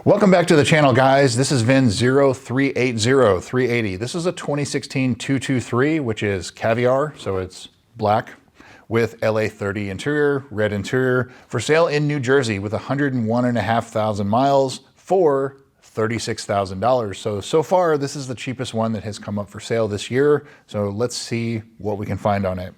Welcome back to the channel, guys. This is VIN 0380380. This is a 2016 223, which is caviar, so it's black, with LA30 interior, red interior, for sale in New Jersey with 101,500 miles for $36,000. So far, this is the cheapest one that has come up for sale this year. So let's see what we can find on it.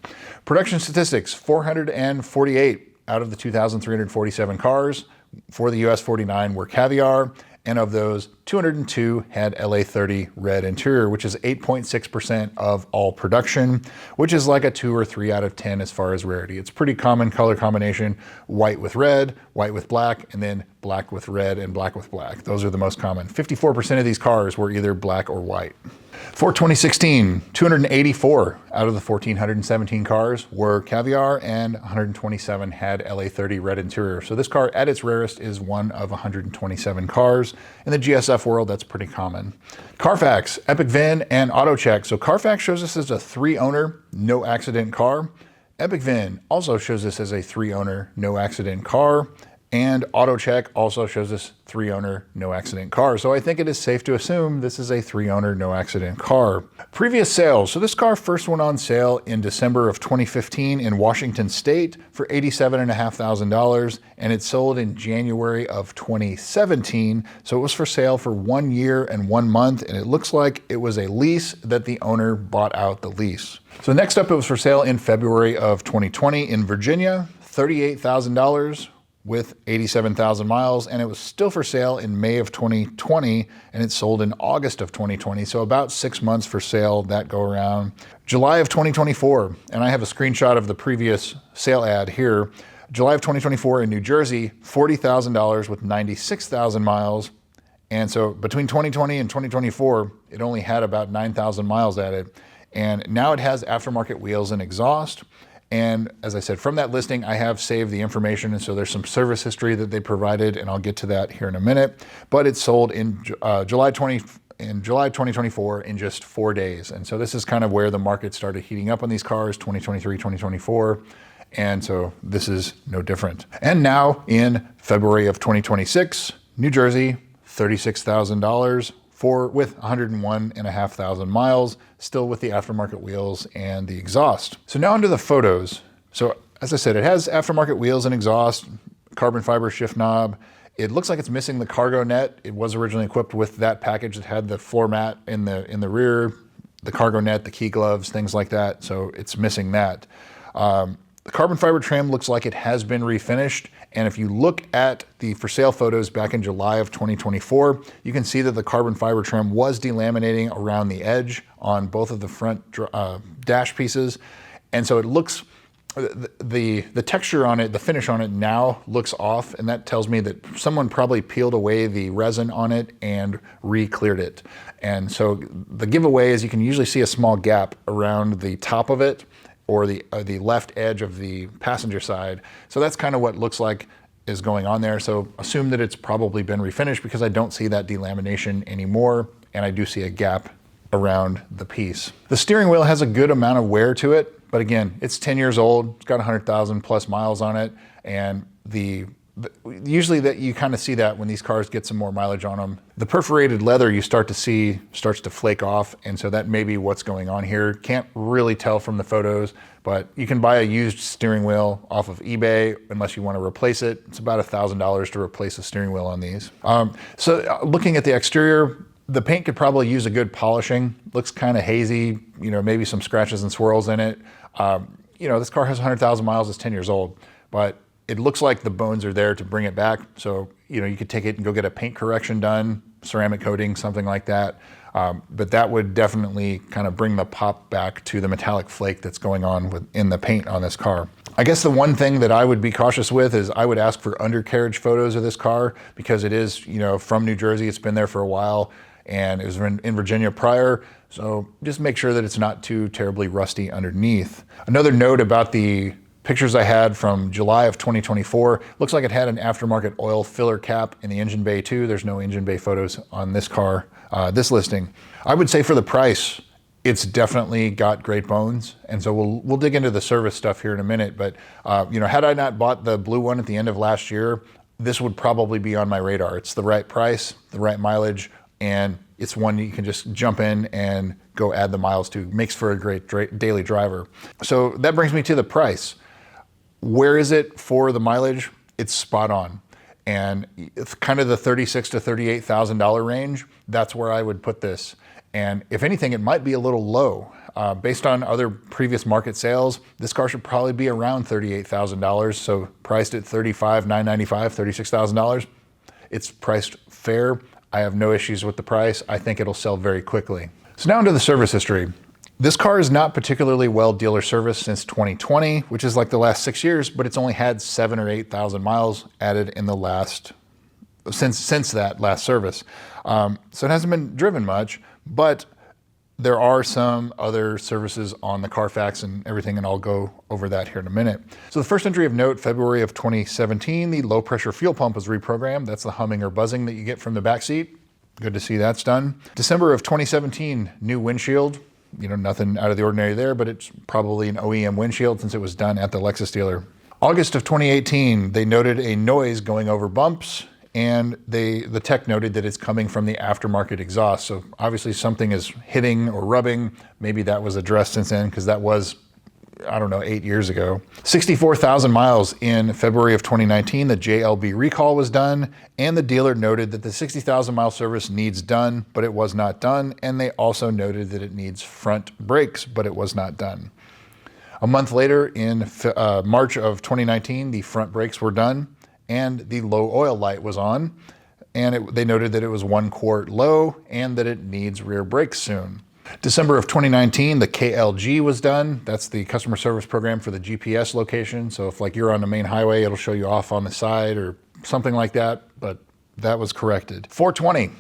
Production statistics, 448 out of the 2,347 cars for the US 49 were caviar, and of those, 202 had LA30 red interior, which is 8.6% of all production, which is like a 2 or 3 out of 10 as far as rarity. It's pretty common color combination: white with red, white with black, and then black with red and black with black. Those are the most common. 54% of these cars were either black or white. For 2016, 284 out of the 1,417 cars were caviar, and 127 had LA30 red interior. So this car, at its rarest, is one of 127 cars. In the GSF world, that's pretty common. Carfax, Epic VIN, and AutoCheck. So Carfax shows this as a 3-owner, no accident car. Epic VIN also shows this as a 3-owner, no accident car. And AutoCheck also shows this 3-owner, no accident car. So I think it is safe to assume this is a 3-owner, no accident car. Previous sales. So this car first went on sale in December of 2015 in Washington State for $87,500, and it sold in January of 2017. So it was for sale for 1 year and 1 month, and it looks like it was a lease that the owner bought out the lease. So next up, it was for sale in February of 2020 in Virginia, $38,000. with 87,000 miles, and it was still for sale in May of 2020, and it sold in August of 2020, so about 6 months for sale that go around. July of 2024, and I have a screenshot of the previous sale ad here. July of 2024 in New Jersey, $40,000 with 96,000 miles, and so between 2020 and 2024, it only had about 9,000 miles at it, and now it has aftermarket wheels and exhaust. And as I said, from that listing, I have saved the information, and so there's some service history that they provided, and I'll get to that here in a minute. But it sold in July 2024 in just 4 days. And so this is kind of where the market started heating up on these cars, 2023, 2024. And so this is no different. And now in February of 2026, New Jersey, $36,000 with 101,500 miles, still with the aftermarket wheels and the exhaust. So now onto the photos. So as I said, it has aftermarket wheels and exhaust, carbon fiber shift knob. It looks like it's missing the cargo net. It was originally equipped with that package that had the floor mat in the rear, the cargo net, the key gloves, things like that. So it's missing that. The carbon fiber trim looks like it has been refinished. And if you look at the for sale photos back in July of 2024, you can see that the carbon fiber trim was delaminating around the edge on both of the front dash pieces. And so it looks, the texture on it, the finish on it now looks off. And that tells me that someone probably peeled away the resin on it and re-cleared it. And so the giveaway is you can usually see a small gap around the top of it, or the left edge of the passenger side. So that's kind of what looks like is going on there. So assume that it's probably been refinished, because I don't see that delamination anymore, and I do see a gap around the piece. The steering wheel has a good amount of wear to it, but again, it's 10 years old. It's got 100,000 plus miles on it, and usually that you kind of see that when these cars get some more mileage on them. The perforated leather you start to see starts to flake off, and so that may be what's going on here. Can't really tell from the photos, but you can buy a used steering wheel off of eBay unless you want to replace it. It's about $1,000 to replace a steering wheel on these. So looking at the exterior, the paint could probably use a good polishing. Looks kind of hazy, maybe some scratches and swirls in it. This car has 100,000 miles, it's 10 years old, but it looks like the bones are there to bring it back. So, you could take it and go get a paint correction done, ceramic coating, something like that. But that would definitely kind of bring the pop back to the metallic flake that's going on in the paint on this car. I guess the one thing that I would be cautious with is I would ask for undercarriage photos of this car, because it is, from New Jersey. It's been there for a while, and it was in Virginia prior. So just make sure that it's not too terribly rusty underneath. Another note about the pictures I had from July of 2024, looks like it had an aftermarket oil filler cap in the engine bay too. There's no engine bay photos on this car, this listing. I would say for the price, it's definitely got great bones. And so we'll dig into the service stuff here in a minute. But had I not bought the blue one at the end of last year, this would probably be on my radar. It's the right price, the right mileage, and it's one you can just jump in and go add the miles to. Makes for a great daily driver. So that brings me to the price. Where is it for the mileage? It's spot on. And it's kind of the $36,000 to $38,000 range. That's where I would put this. And if anything, it might be a little low. Based on other previous market sales, this car should probably be around $38,000. So priced at $35,995, $36,000. It's priced fair. I have no issues with the price. I think it'll sell very quickly. So now into the service history. This car is not particularly well dealer serviced since 2020, which is like the last 6 years, but it's only had 7,000 or 8,000 miles added in the last, since that last service. So it hasn't been driven much, but there are some other services on the Carfax and everything, and I'll go over that here in a minute. So the first entry of note, February of 2017, the low pressure fuel pump was reprogrammed. That's the humming or buzzing that you get from the back seat. Good to see that's done. December of 2017, new windshield. You know, nothing out of the ordinary there, but it's probably an OEM windshield since it was done at the Lexus dealer. August of 2018, they noted a noise going over bumps, and the tech noted that it's coming from the aftermarket exhaust. So obviously something is hitting or rubbing. Maybe that was addressed since then, because that was, I don't know, 8 years ago. 64,000 miles in February of 2019, the JLB recall was done, and the dealer noted that the 60,000 mile service needs done, but it was not done. And they also noted that it needs front brakes, but it was not done. A month later, in March of 2019, the front brakes were done and the low oil light was on. And they noted that it was 1 quart low and that it needs rear brakes soon. December of 2019, the KLG was done. That's the customer service program for the GPS location. So if like you're on the main highway, it'll show you off on the side or something like that, but that was corrected. 420,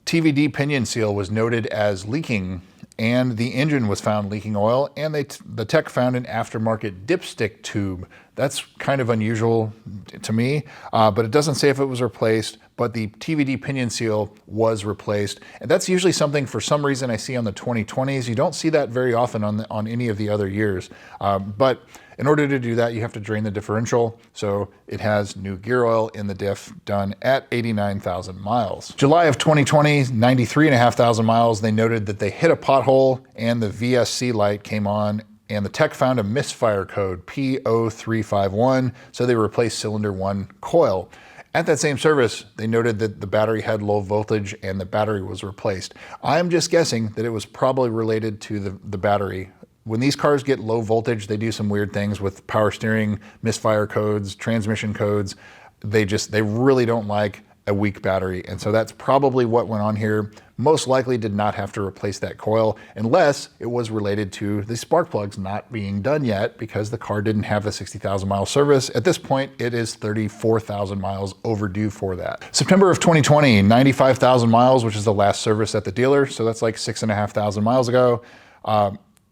TVD pinion seal was noted as leaking, and the engine was found leaking oil, and the tech found an aftermarket dipstick tube. That's kind of unusual to me, but it doesn't say if it was replaced, but the TVD pinion seal was replaced. And that's usually something, for some reason, I see on the 2020s. You don't see that very often on any of the other years. But in order to do that, you have to drain the differential. So it has new gear oil in the diff done at 89,000 miles. July of 2020, 93,500 miles, they noted that they hit a pothole and the VSC light came on, and the tech found a misfire code, P0351, so they replaced cylinder 1 coil. At that same service, they noted that the battery had low voltage and the battery was replaced. I'm just guessing that it was probably related to the battery. When these cars get low voltage, they do some weird things with power steering, misfire codes, transmission codes. They really don't like a weak battery. And so that's probably what went on here. Most likely did not have to replace that coil unless it was related to the spark plugs not being done yet, because the car didn't have the 60,000 mile service. At this point, it is 34,000 miles overdue for that. September of 2020, 95,000 miles, which is the last service at the dealer. So that's like 6,500 miles ago.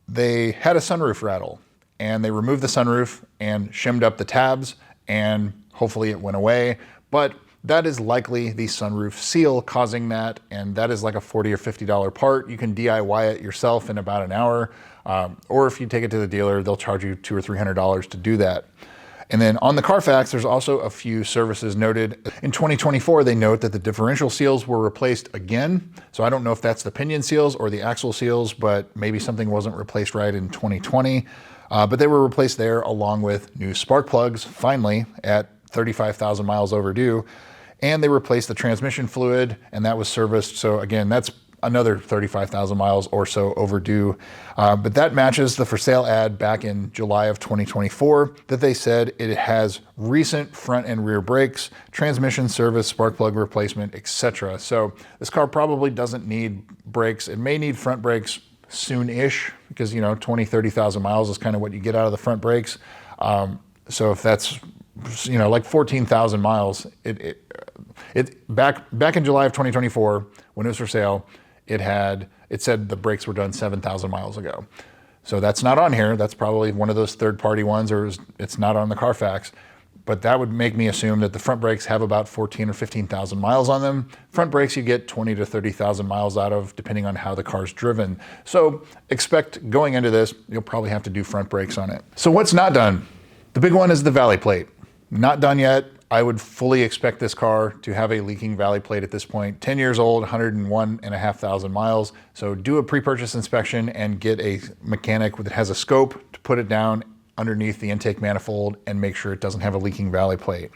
They had a sunroof rattle, and they removed the sunroof and shimmed up the tabs, and hopefully it went away. But that is likely the sunroof seal causing that, and that is like a $40 or $50 part. You can DIY it yourself in about an hour, or if you take it to the dealer, they'll charge you $200 or $300 to do that. And then on the Carfax, there's also a few services noted. In 2024, they note that the differential seals were replaced again. So I don't know if that's the pinion seals or the axle seals, but maybe something wasn't replaced right in 2020. But they were replaced there along with new spark plugs, finally, at 35,000 miles overdue. And they replaced the transmission fluid, and that was serviced. So again, that's another 35,000 miles or so overdue. But that matches the for sale ad back in July of 2024 that they said it has recent front and rear brakes, transmission service, spark plug replacement, etc. So this car probably doesn't need brakes. It may need front brakes soon-ish, because 20, 30,000 miles is kind of what you get out of the front brakes. So if that's like 14,000 miles, back in July of 2024, when it was for sale, it said the brakes were done 7,000 miles ago. So that's not on here. That's probably one of those third-party ones, or it's not on the Carfax. But that would make me assume that the front brakes have about 14 or 15,000 miles on them. Front brakes you get 20 to 30,000 miles out of, depending on how the car's driven. So expect going into this, you'll probably have to do front brakes on it. So what's not done? The big one is the valley plate. Not done yet. I would fully expect this car to have a leaking valley plate at this point. 10 years old, 101,500 miles. So do a pre-purchase inspection and get a mechanic that has a scope to put it down underneath the intake manifold and make sure it doesn't have a leaking valley plate.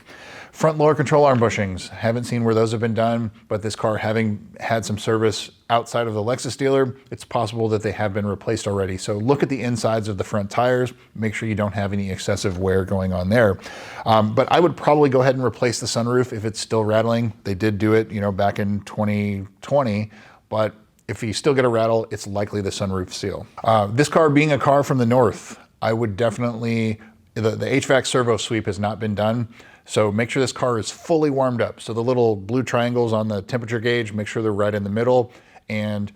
Front lower control arm bushings, haven't seen where those have been done, but this car having had some service outside of the Lexus dealer, it's possible that they have been replaced already. So look at the insides of the front tires, make sure you don't have any excessive wear going on there. But I would probably go ahead and replace the sunroof if it's still rattling. They did do it, back in 2020, but if you still get a rattle, it's likely the sunroof seal. This car being a car from the north, I would definitely, the HVAC servo sweep has not been done. So make sure this car is fully warmed up. So the little blue triangles on the temperature gauge, make sure they're right in the middle, and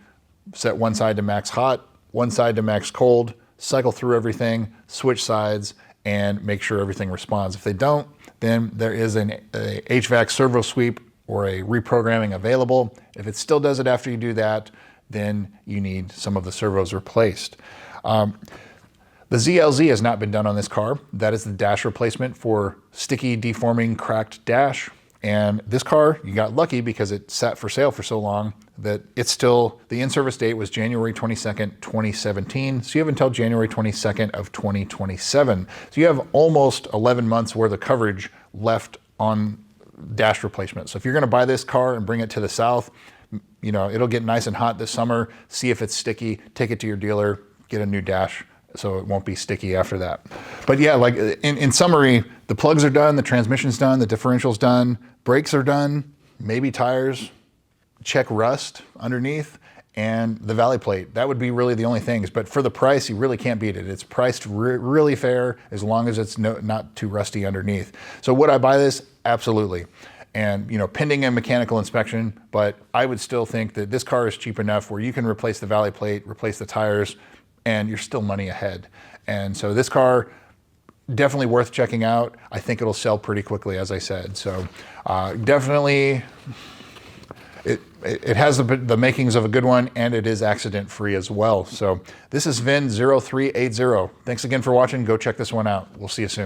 set one side to max hot, one side to max cold, cycle through everything, switch sides, and make sure everything responds. If they don't, then there is a HVAC servo sweep or a reprogramming available. If it still does it after you do that, then you need some of the servos replaced. The ZLZ has not been done on this car. That is the dash replacement for sticky, deforming, cracked dash. And this car, you got lucky because it sat for sale for so long that it's still, the in-service date was January 22nd, 2017. So you have until January 22nd of 2027. So you have almost 11 months worth of coverage left on dash replacement. So if you're gonna buy this car and bring it to the South, it'll get nice and hot this summer, see if it's sticky, take it to your dealer, get a new dash, so it won't be sticky after that. But yeah, like in summary, the plugs are done, the transmission's done, the differential's done, brakes are done, maybe tires, check rust underneath, and the valley plate. That would be really the only things. But for the price, you really can't beat it. It's priced really fair as long as it's not too rusty underneath. So would I buy this? Absolutely. And pending a mechanical inspection, but I would still think that this car is cheap enough where you can replace the valley plate, replace the tires, and you're still money ahead. And so this car, definitely worth checking out. I think it'll sell pretty quickly, as I said. So definitely, it has the makings of a good one, and it is accident-free as well. So this is VIN 0380. Thanks again for watching. Go check this one out. We'll see you soon.